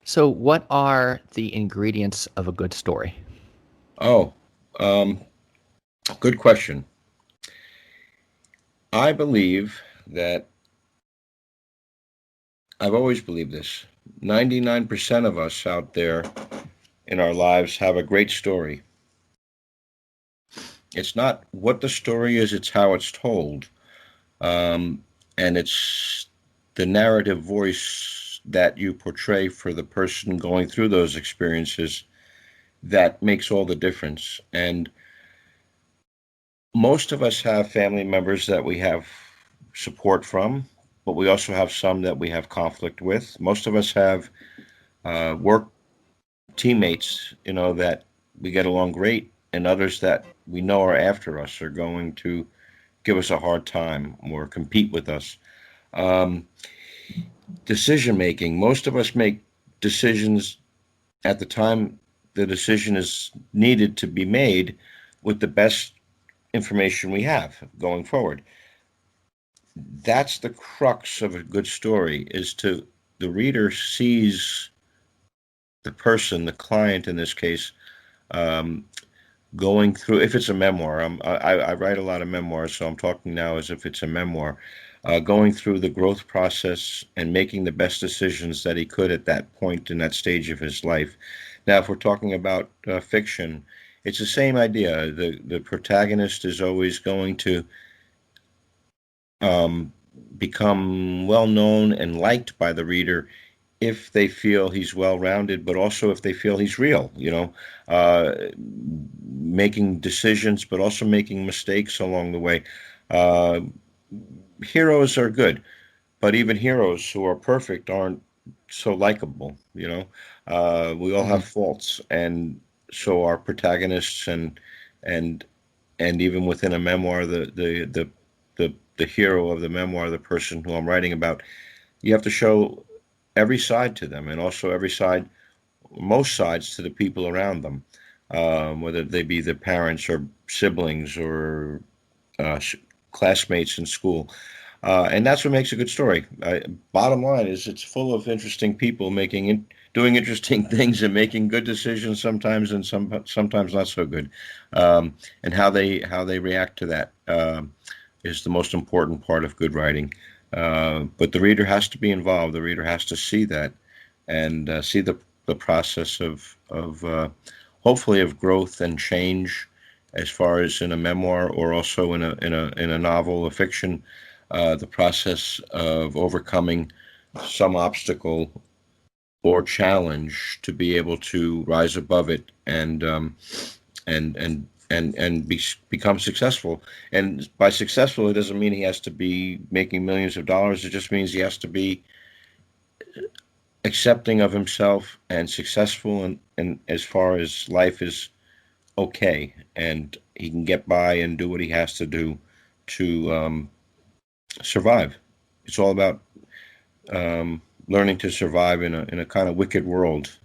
So, what are the ingredients of a good story? Oh, um, good question. I believe that I've always believed this. 99% of us out there in our lives have a great story. It's not what the story is, it's how it's told. Um, and it's the narrative voice that you portray for the person going through those experiences that makes all the difference. And most of us have family members that we have support from, but we also have some that we have conflict with. Most of us have work teammates, that we get along great, and others that we know are after us are going to give us a hard time or compete with us. Um, Decision making. Most of us make decisions at the time the decision is needed to be made with the best information we have going forward. That's the crux of a good story, is to the reader sees the person, the client in this case, um, going through. If it's a memoir, I write a lot of memoirs, so I'm talking now as if it's a memoir. Going through the growth process and making the best decisions that he could at that point in that stage of his life. Now, if we're talking about fiction, it's the same idea. The protagonist is always going to um, become well known and liked by the reader if they feel he's well rounded, but also if they feel he's real, making decisions, but also making mistakes along the way. Uh, Heroes are good, but even heroes who are perfect aren't so likable. We all have Hmm. faults, and so our protagonists and and even within a memoir, the hero of the memoir, the person who I'm writing about, you have to show every side to them, and also every side, most sides, to the people around them, whether they be their parents or siblings or uh, classmates in school. And that's what makes a good story. Bottom line is, it's full of interesting people doing interesting things and making good decisions sometimes, and sometimes not so good. And how they react to that is the most important part of good writing. But the reader has to be involved. The reader has to see that and see the process of hopefully of growth and change, as far as in a memoir or also in a novel or fiction, the process of overcoming some obstacle or challenge to be able to rise above it and become successful. And by successful, it doesn't mean he has to be making millions of dollars. It just means he has to be accepting of himself and successful, and as far as life is okay, and he can get by and do what he has to do to survive. It's all about learning to survive in a kind of wicked world.